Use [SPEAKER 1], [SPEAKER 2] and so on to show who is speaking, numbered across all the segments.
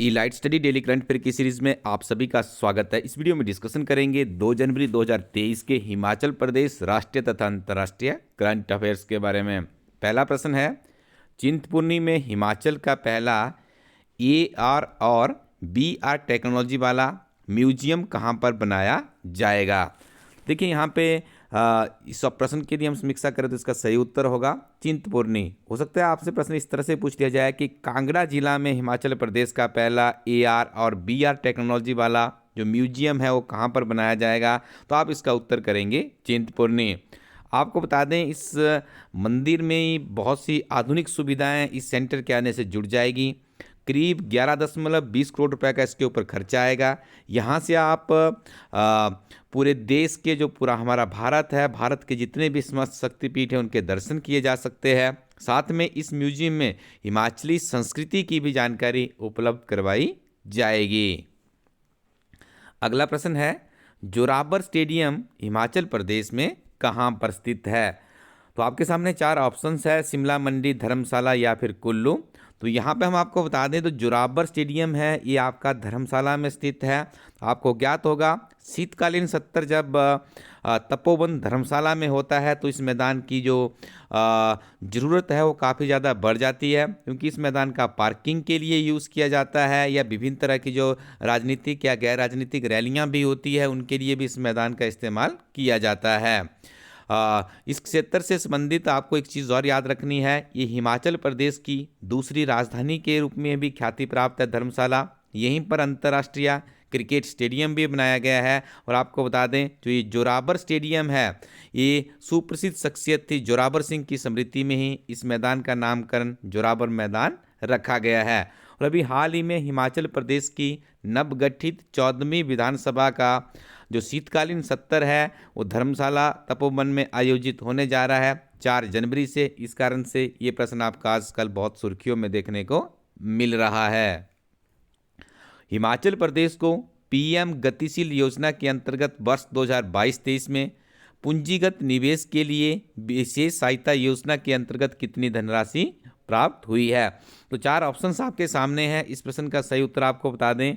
[SPEAKER 1] Elite study daily current affair की series में आप सभी का स्वागत है। इस वीडियो में डिस्कशन करेंगे 2 जनवरी 2023 के हिमाचल प्रदेश राष्ट्रीय तथा अंतर्राष्ट्रीय करंट अफेयर्स के बारे में। पहला प्रश्न है, चिंतपूर्णी में हिमाचल का पहला AR और BR टेक्नोलॉजी वाला म्यूजियम कहाँ पर बनाया जाएगा। देखिए यहाँ पे इस प्रश्न के लिए हम समीक्षा करें तो इसका सही उत्तर होगा चिंतपूर्णी। हो सकता है आपसे प्रश्न इस तरह से पूछ लिया जाए कि कांगड़ा जिला में हिमाचल प्रदेश का पहला AR और BR टेक्नोलॉजी वाला जो म्यूजियम है वो कहाँ पर बनाया जाएगा, तो आप इसका उत्तर करेंगे चिंतपूर्णी। आपको बता दें इस मंदिर में बहुत सी आधुनिक सुविधाएं इस सेंटर के आने से जुड़ जाएगी। करीब 11.20 करोड़ रुपए का इसके ऊपर खर्चा आएगा। यहाँ से आप पूरे देश के जो पूरा हमारा भारत है, भारत के जितने भी समस्त शक्तिपीठ हैं उनके दर्शन किए जा सकते हैं। साथ में इस म्यूजियम में हिमाचली संस्कृति की भी जानकारी उपलब्ध करवाई जाएगी। अगला प्रश्न है, जोरावर स्टेडियम हिमाचल प्रदेश में कहाँ पर स्थित है। तो आपके सामने 4 ऑप्शंस है, शिमला, मंडी, धर्मशाला या फिर कुल्लू। तो यहाँ पे हम आपको बता दें तो जोरावर स्टेडियम है ये आपका धर्मशाला में स्थित है। आपको ज्ञात होगा शीतकालीन सत्र जब तपोवन धर्मशाला में होता है तो इस मैदान की जो ज़रूरत है वो काफ़ी ज़्यादा बढ़ जाती है, क्योंकि इस मैदान का पार्किंग के लिए यूज़ किया जाता है या विभिन्न तरह की जो राजनीतिक या गैर राजनीतिक रैलियाँ भी होती है उनके लिए भी इस मैदान का इस्तेमाल किया जाता है। इस क्षेत्र से संबंधित आपको एक चीज़ और याद रखनी है, ये हिमाचल प्रदेश की दूसरी राजधानी के रूप में भी ख्याति प्राप्त है धर्मशाला। यहीं पर अंतर्राष्ट्रीय क्रिकेट स्टेडियम भी बनाया गया है। और आपको बता दें जो ये जोरावर स्टेडियम है ये सुप्रसिद्ध शख्सियत थी जोरावर सिंह की स्मृति में ही इस मैदान का नामकरण जोरावर मैदान रखा गया है। और अभी हाल ही में हिमाचल प्रदेश की नवगठित 14वीं विधानसभा का जो शीतकालीन सत्र है वो धर्मशाला तपोवन में आयोजित होने जा रहा है 4 जनवरी से। इस कारण से ये प्रश्न आपका आजकल बहुत सुर्खियों में देखने को मिल रहा है। हिमाचल प्रदेश को PM गतिशील योजना के अंतर्गत वर्ष 2022-23 में पूंजीगत निवेश के लिए विशेष सहायता योजना के अंतर्गत कितनी धनराशि प्राप्त हुई है। तो 4 ऑप्शंस आपके सामने हैं। इस प्रश्न का सही उत्तर आपको बता दें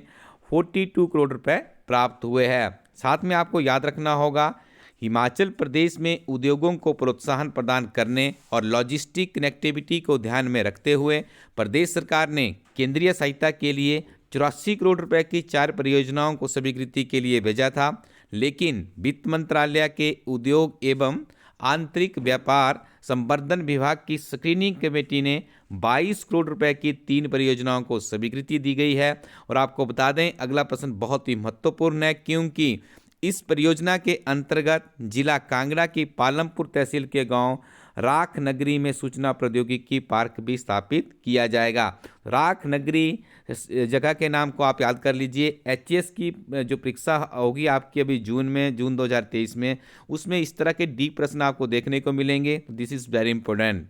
[SPEAKER 1] 42 करोड़ रुपए प्राप्त हुए हैं। साथ में आपको याद रखना होगा हिमाचल प्रदेश में उद्योगों को प्रोत्साहन प्रदान करने और लॉजिस्टिक कनेक्टिविटी को ध्यान में रखते हुए प्रदेश सरकार ने केंद्रीय सहायता के लिए 84 करोड़ रुपए की 4 परियोजनाओं को स्वीकृति के लिए भेजा था, लेकिन वित्त मंत्रालय के उद्योग एवं आंतरिक व्यापार संवर्धन विभाग की स्क्रीनिंग कमेटी ने 22 करोड़ रुपए की 3 परियोजनाओं को स्वीकृति दी गई है। और आपको बता दें अगला प्रश्न बहुत ही महत्वपूर्ण है, क्योंकि इस परियोजना के अंतर्गत जिला कांगड़ा की पालमपुर तहसील के गांव राख नगरी में सूचना प्रौद्योगिकी पार्क भी स्थापित किया जाएगा। राख नगरी जगह के नाम को आप याद कर लीजिए। HS की जो परीक्षा होगी आपकी अभी जून 2023 में, उसमें इस तरह के डीप प्रश्न आपको देखने को मिलेंगे। This is very important.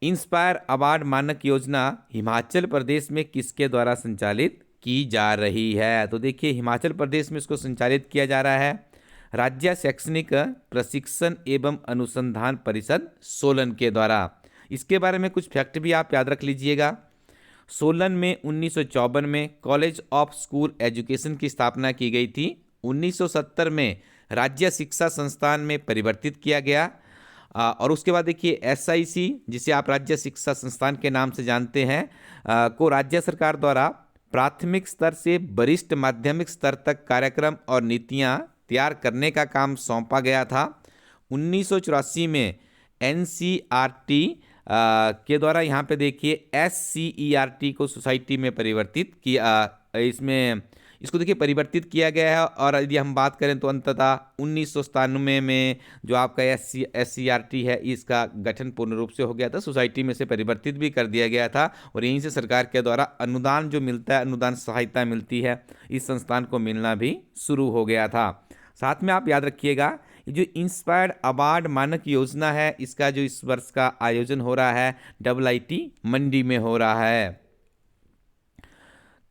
[SPEAKER 1] Inspire award मानक योजना हिमाचल प्रदेश में किसके द्वारा संचालित की जा रही है। तो देखिए हिमाचल प्रदेश में इसको संचालित किया जा रहा है राज्य शैक्षणिक प्रशिक्षण एवं अनुसंधान परिषद सोलन के द्वारा। इसके बारे में कुछ फैक्ट भी आप याद रख लीजिएगा। सोलन में 1954 में कॉलेज ऑफ स्कूल एजुकेशन की स्थापना की गई थी। 1970 में राज्य शिक्षा संस्थान में परिवर्तित किया गया। और उसके बाद देखिए SIC जिसे आप राज्य शिक्षा संस्थान के नाम से जानते हैं को राज्य सरकार द्वारा प्राथमिक स्तर से वरिष्ठ माध्यमिक स्तर तक कार्यक्रम और नीतियां तैयार करने का काम सौंपा गया था। 1984 में NCERT के द्वारा यहाँ पे देखिए SCERT को सोसाइटी में परिवर्तित किया, इसको देखिए परिवर्तित किया गया है। और यदि हम बात करें तो अंततः 1997 में जो आपका SCERT है इसका गठन पूर्ण रूप से हो गया था, सोसाइटी में से परिवर्तित भी कर दिया गया था। और यहीं से सरकार के द्वारा अनुदान जो मिलता है, अनुदान सहायता मिलती है, इस संस्थान को मिलना भी शुरू हो गया था। साथ में आप याद रखिएगा जो इंस्पायर्ड अवार्ड मानक योजना है इसका जो इस वर्ष का आयोजन हो रहा है IIT मंडी में हो रहा है।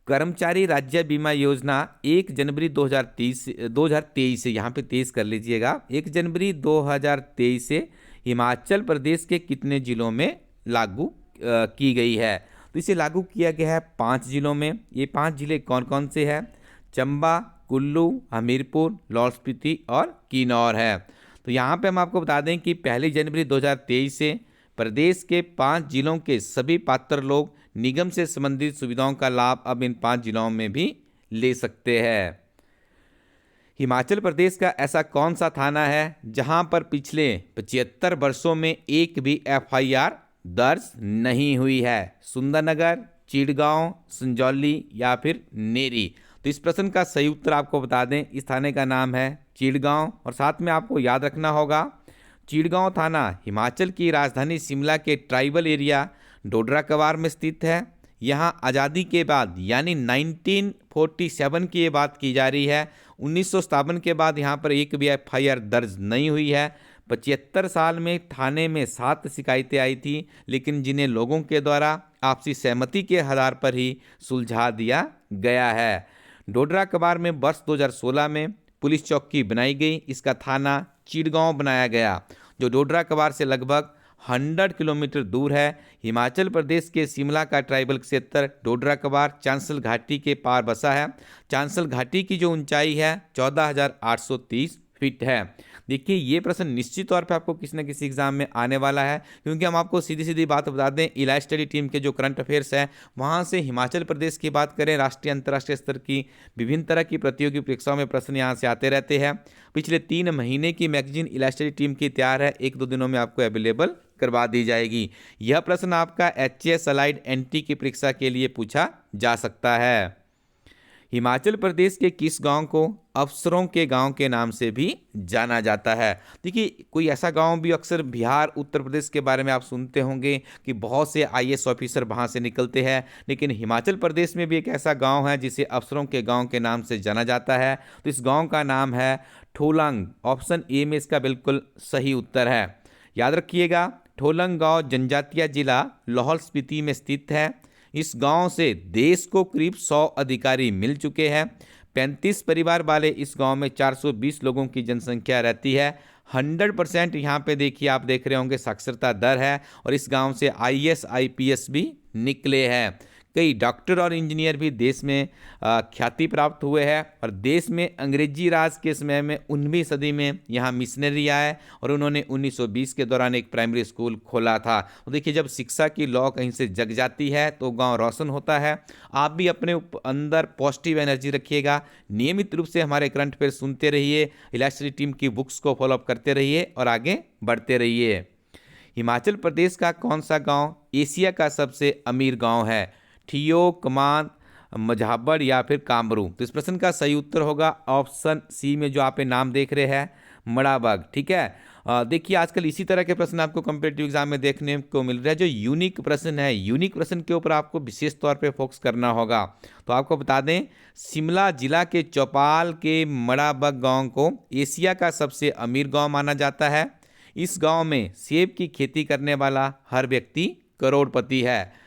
[SPEAKER 1] कर्मचारी राज्य बीमा योजना 1 जनवरी 2023 से, यहाँ पे 23 कर लीजिएगा, 1 जनवरी 2023 से हिमाचल प्रदेश के कितने जिलों में लागू की गई है। तो इसे लागू किया गया है 5 जिलों में। ये 5 जिले कौन कौन से हैं? चंबा, कुल्लू, हमीरपुर, लाहौल स्पीति और किन्नौर है। तो यहाँ पे हम आपको बता दें कि 1 जनवरी 2023 से प्रदेश के 5 जिलों के सभी पात्र लोग निगम से संबंधित सुविधाओं का लाभ अब इन 5 जिलों में भी ले सकते हैं। हिमाचल प्रदेश का ऐसा कौन सा थाना है जहां पर पिछले 75 वर्षों में एक भी एफआईआर दर्ज नहीं हुई है? सुंदरनगर, चिड़गांव, संजौली या फिर नेरी? तो इस प्रश्न का सही उत्तर आपको बता दें, इस थाने का नाम है चिड़गांव। और साथ में आपको याद रखना होगा, चिड़गांव थाना हिमाचल की राजधानी शिमला के ट्राइबल एरिया डोडरा कवार में स्थित है। यहाँ आज़ादी के बाद यानी 1947 की ये बात की जा रही है। 1957 के बाद यहाँ पर एक भी एफआईआर दर्ज नहीं हुई है। 75 साल में थाने में 7 शिकायतें आई थी, लेकिन जिन्हें लोगों के द्वारा आपसी सहमति के आधार पर ही सुलझा दिया गया है। डोडरा कबार में वर्ष 2016 में पुलिस चौकी बनाई गई। इसका थाना चिड़गांव बनाया गया, जो डोडरा कबार से लगभग 100 किलोमीटर दूर है। हिमाचल प्रदेश के शिमला का ट्राइबल क्षेत्र डोडरा कबार चांसल घाटी के पार बसा है। चांसल घाटी की जो ऊंचाई है 14,830 फीट है। देखिए, ये प्रश्न निश्चित तौर पे आपको किसी न किसी एग्जाम में आने वाला है, क्योंकि हम आपको सीधी सीधी बात बता दें, इलाइट स्टडी टीम के जो करंट अफेयर्स है वहाँ से हिमाचल प्रदेश की बात करें, राष्ट्रीय अंतर्राष्ट्रीय स्तर की विभिन्न तरह की प्रतियोगी परीक्षाओं में प्रश्न यहाँ से आते रहते हैं। पिछले 3 महीने की मैगजीन इलाइट स्टडी टीम की तैयार है, 1-2 दिनों में आपको अवेलेबल करवा दी जाएगी। यह प्रश्न आपका एचएएस अलाइड एनटी की परीक्षा के लिए पूछा जा सकता है। हिमाचल प्रदेश के किस गांव को अफसरों के गांव के नाम से भी जाना जाता है? देखिए, कोई ऐसा गांव भी अक्सर बिहार, उत्तर प्रदेश के बारे में आप सुनते होंगे कि बहुत से आईएएस ऑफिसर वहां से निकलते हैं, लेकिन हिमाचल प्रदेश में भी एक ऐसा गांव है जिसे अफसरों के गांव के नाम से जाना जाता है। तो इस गाँव का नाम है ठोलंग। ऑप्शन ए में इसका बिल्कुल सही उत्तर है। याद रखिएगा, ठोलंग गांव जनजातीय जिला लाहौल स्पीति में स्थित है। इस गांव से देश को करीब 100 अधिकारी मिल चुके हैं। 35 परिवार वाले इस गांव में 420 लोगों की जनसंख्या रहती है। 100% यहाँ पे देखिए, आप देख रहे होंगे साक्षरता दर है, और इस गांव से आईएएस आईपीएस भी निकले हैं। कई डॉक्टर और इंजीनियर भी देश में ख्याति प्राप्त हुए हैं। और देश में अंग्रेजी राज के समय में 19वीं सदी में यहाँ मिशनरी आए और उन्होंने 1920 के दौरान एक प्राइमरी स्कूल खोला था। तो देखिए, जब शिक्षा की लौ कहीं से जग जाती है तो गांव रोशन होता है। आप भी अपने अंदर पॉजिटिव एनर्जी रखिएगा, नियमित रूप से हमारे करंट अफेयर सुनते रहिए, इलाइट स्टडी टीम की बुक्स को फॉलोअप करते रहिए और आगे बढ़ते रहिए। हिमाचल प्रदेश का कौन सा गाँव एशिया का सबसे अमीर गाँव है? ठियो, कमान, मझाबड़ या फिर कामरू? तो इस प्रश्न का सही उत्तर होगा ऑप्शन सी में जो आप नाम देख रहे हैं, मड़ाबग। ठीक है, देखिए, आजकल इसी तरह के प्रश्न आपको कॉम्पिटिटिव एग्जाम में देखने को मिल रहा है। जो यूनिक प्रश्न है, यूनिक प्रश्न के ऊपर आपको विशेष तौर पे फोकस करना होगा। तो आपको बता दें, शिमला जिला के चौपाल के मड़ाबग गाँव को एशिया का सबसे अमीर गाँव माना जाता है। इस गाँव में सेब की खेती करने वाला हर व्यक्ति करोड़पति है।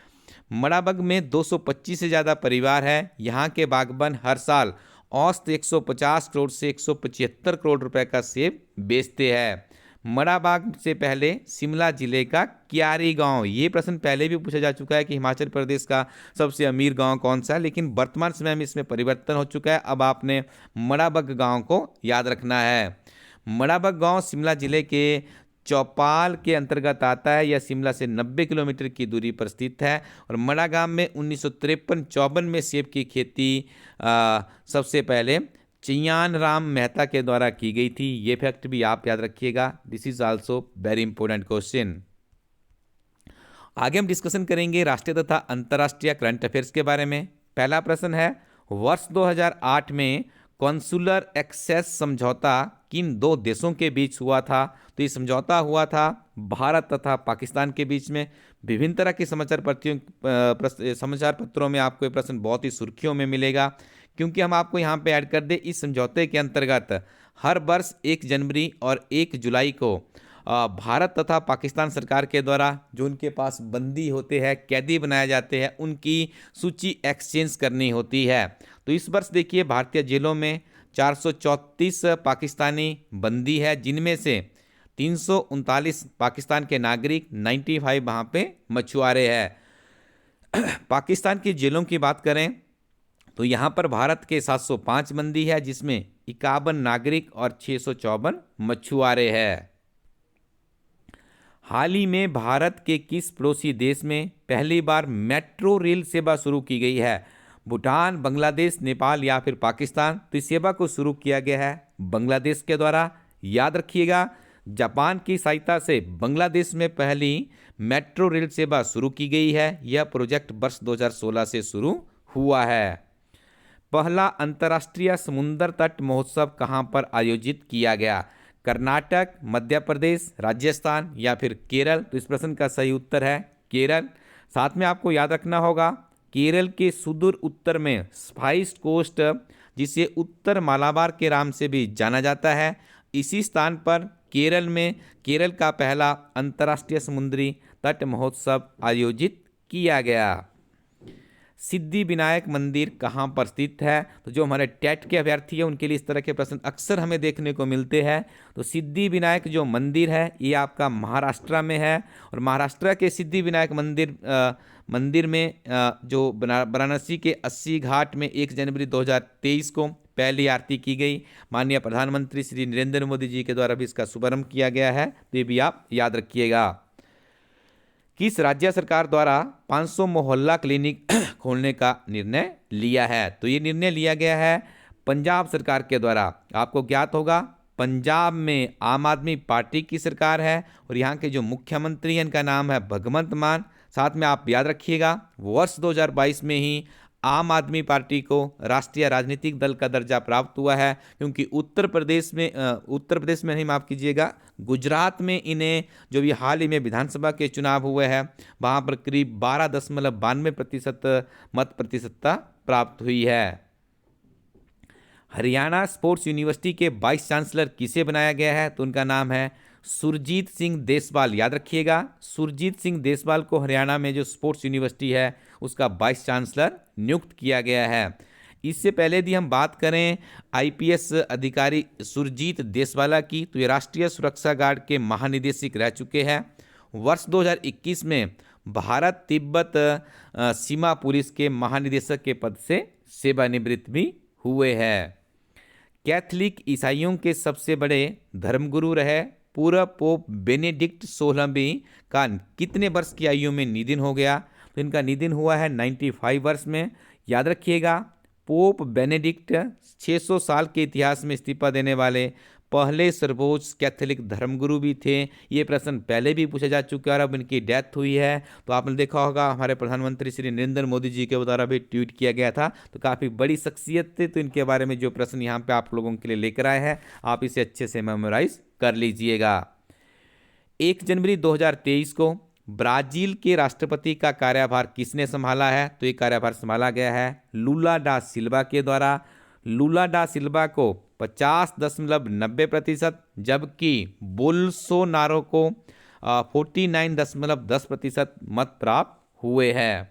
[SPEAKER 1] मड़ाबग में 225 से ज़्यादा परिवार हैं। यहाँ के बागबान हर साल औसत 150 करोड़ से 175 करोड़ रुपए का सेब बेचते हैं। मड़ाबाग से पहले शिमला जिले का क्यारी गांव, ये प्रश्न पहले भी पूछा जा चुका है कि हिमाचल प्रदेश का सबसे अमीर गांव कौन सा है, लेकिन वर्तमान समय में इसमें परिवर्तन हो चुका है। अब आपने मड़ाबग गांव को याद रखना है। मड़ाबग गांव शिमला जिले के चौपाल के अंतर्गत आता है। यह शिमला से 90 किलोमीटर की दूरी पर स्थित है। और मड़ागांव में 1953-54 में सेब की खेती सबसे पहले चियान राम मेहता के द्वारा की गई थी। ये फैक्ट भी आप याद रखिएगा। This is also very important question. आगे हम डिस्कशन करेंगे राष्ट्रीय तथा अंतर्राष्ट्रीय करंट अफेयर्स के बारे में। पहला प्रश्न है, वर्ष 2008 में कॉन्सुलर एक्सेस समझौता किन 2 देशों के बीच हुआ था? तो ये समझौता हुआ था भारत तथा पाकिस्तान के बीच में। विभिन्न तरह के समाचार पत्रों में आपको ये प्रश्न बहुत ही सुर्खियों में मिलेगा, क्योंकि हम आपको यहाँ पे ऐड कर दे, इस समझौते के अंतर्गत हर वर्ष 1 जनवरी और 1 जुलाई को भारत तथा पाकिस्तान सरकार के द्वारा जो उनके पास बंदी होते हैं, कैदी बनाए जाते हैं, उनकी सूची एक्सचेंज करनी होती है। तो इस वर्ष देखिए, भारतीय जेलों में 434 पाकिस्तानी बंदी है, जिनमें से 339 पाकिस्तान के नागरिक, 95 वहाँ पे मछुआरे हैं। पाकिस्तान की जेलों की बात करें तो यहाँ पर भारत के 705 बंदी है, जिसमें 51 नागरिक और 654 मछुआरे हैं। हाल ही में भारत के किस पड़ोसी देश में पहली बार मेट्रो रेल सेवा शुरू की गई है? भूटान, बांग्लादेश, नेपाल या फिर पाकिस्तान? तो इस सेवा को शुरू किया गया है बांग्लादेश के द्वारा। याद रखिएगा, जापान की सहायता से बांग्लादेश में पहली मेट्रो रेल सेवा शुरू की गई है। यह प्रोजेक्ट वर्ष 2016 से शुरू हुआ है। पहला अंतर्राष्ट्रीय समुद्र तट महोत्सव कहाँ पर आयोजित किया गया? कर्नाटक, मध्य प्रदेश, राजस्थान या फिर केरल? तो इस प्रश्न का सही उत्तर है केरल। साथ में आपको याद रखना होगा, केरल के सुदूर उत्तर में स्पाइस कोस्ट, जिसे उत्तर मालाबार के नाम से भी जाना जाता है, इसी स्थान पर केरल में केरल का पहला अंतर्राष्ट्रीय समुद्री तट महोत्सव आयोजित किया गया। सिद्धि विनायक मंदिर कहाँ पर स्थित है? तो जो हमारे टेट के अभ्यर्थी हैं उनके लिए इस तरह के प्रश्न अक्सर हमें देखने को मिलते हैं। तो सिद्धि विनायक जो मंदिर है ये आपका महाराष्ट्र में है, और महाराष्ट्र के सिद्धि विनायक मंदिर में जो वाराणसी के 80 घाट में 1 जनवरी 2023 को पहली आरती की गई। माननीय प्रधानमंत्री श्री नरेंद्र मोदी जी के द्वारा भी इसका शुभारंभ किया गया है, तो ये भी आप याद रखिएगा। किस राज्य सरकार द्वारा 500 मोहल्ला क्लिनिक खोलने का निर्णय लिया है? तो ये निर्णय लिया गया है पंजाब सरकार के द्वारा। आपको ज्ञात होगा, पंजाब में आम आदमी पार्टी की सरकार है और यहाँ के जो मुख्यमंत्री हैं इनका नाम है भगवंत मान। साथ में आप याद रखिएगा, वर्ष 2022 में ही आम आदमी पार्टी को राष्ट्रीय राजनीतिक दल का दर्जा प्राप्त हुआ है, क्योंकि उत्तर प्रदेश में नहीं, माफ कीजिएगा, गुजरात में इन्हें जो भी हाल ही में विधानसभा के चुनाव हुए हैं वहां पर करीब 12.92% मत प्रतिशतता प्राप्त हुई है। हरियाणा स्पोर्ट्स यूनिवर्सिटी के वाइस चांसलर किसे बनाया गया है? तो उनका नाम है सुरजीत सिंह देसवाल। याद रखिएगा, सुरजीत सिंह देसवाल को हरियाणा में जो स्पोर्ट्स यूनिवर्सिटी है उसका वाइस चांसलर नियुक्त किया गया है। इससे पहले यदि हम बात करें आईपीएस अधिकारी सुरजीत देसवाला की, तो ये राष्ट्रीय सुरक्षा गार्ड के महानिदेशक रह चुके हैं। वर्ष 2021 में भारत तिब्बत सीमा पुलिस के महानिदेशक के पद से सेवानिवृत्त भी हुए हैं। कैथलिक ईसाइयों के सबसे बड़े धर्मगुरु रहे पूर्व पोप बेनेडिक्ट 16वीं का कितने वर्ष की आयु में निधन हो गया? तो इनका निधन हुआ है 95 वर्ष में। याद रखिएगा, पोप बेनेडिक्ट 600 साल के इतिहास में इस्तीफा देने वाले पहले सर्वोच्च कैथोलिक धर्मगुरु भी थे। ये प्रश्न पहले भी पूछा जा चुका है और अब इनकी डेथ हुई है। तो आपने देखा होगा, हमारे प्रधानमंत्री श्री नरेंद्र मोदी जी के द्वारा भी ट्वीट किया गया था। तो काफ़ी बड़ी शख्सियत थे, तो इनके बारे में जो प्रश्न यहाँ पे आप लोगों के लिए लेकर आए हैं, आप इसे अच्छे से मेमोराइज कर लीजिएगा। 1 जनवरी 2023 को ब्राजील के राष्ट्रपति का कार्यभार किसने संभाला है? तो ये कार्यभार संभाला गया है लूला डा सिल्वा के द्वारा। लूला डा सिल्वा को 50.90%, जबकि बोल्सोनारो को 49.10% मत प्राप्त हुए हैं।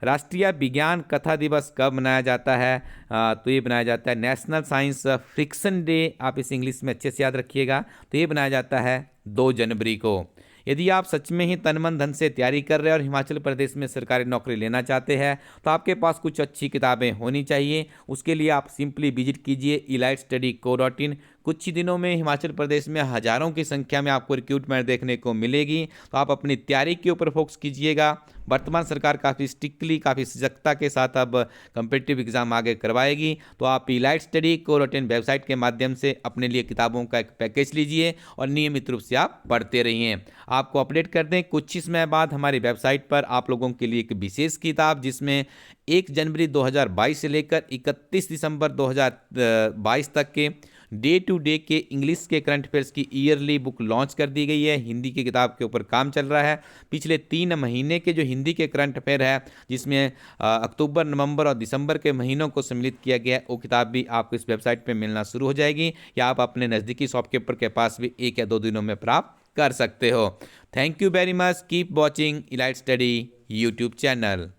[SPEAKER 1] राष्ट्रीय विज्ञान कथा दिवस कब मनाया जाता है? तो ये बनाया जाता है नेशनल साइंस फ्रिक्शन डे। आप इसे इंग्लिश में अच्छे से याद रखिएगा। तो ये बनाया जाता है 2 जनवरी को। यदि आप सच में ही तन मन धन से तैयारी कर रहे हैं और हिमाचल प्रदेश में सरकारी नौकरी लेना चाहते हैं, तो आपके पास कुछ अच्छी किताबें होनी चाहिए। उसके लिए आप सिंपली विजिट कीजिए elitestudy.co.in। कुछ ही दिनों में हिमाचल प्रदेश में हज़ारों की संख्या में आपको रिक्रूटमेंट देखने को मिलेगी। तो आप अपनी तैयारी के ऊपर फोकस कीजिएगा। वर्तमान सरकार काफ़ी स्ट्रिक्टली, काफ़ी सजगता के साथ अब कम्पिटिटिव एग्जाम आगे करवाएगी। तो आप elitestudy.co.in वेबसाइट के माध्यम से अपने लिए किताबों का एक पैकेज लीजिए और नियमित रूप से आप पढ़ते रहिए। आपको अपडेट कर दें, कुछ ही समय बाद हमारी वेबसाइट पर आप लोगों के लिए एक विशेष किताब, जिसमें 1 जनवरी 2022 से लेकर 31 दिसंबर 2022 तक के डे टू डे के इंग्लिश के करंट अफेयर्स की ईयरली बुक लॉन्च कर दी गई है। हिंदी की किताब के ऊपर काम चल रहा है। पिछले 3 महीने के जो हिंदी के करंट अफेयर है, जिसमें अक्टूबर, नवंबर और दिसंबर के महीनों को सम्मिलित किया गया है, वो किताब भी आपको इस वेबसाइट पर मिलना शुरू हो जाएगी, या आप अपने नज़दीकी शॉपकीपर के पास भी 1 या 2 दिनों में प्राप्त कर सकते हो। Thank you very much. Keep watching elite study YouTube channel.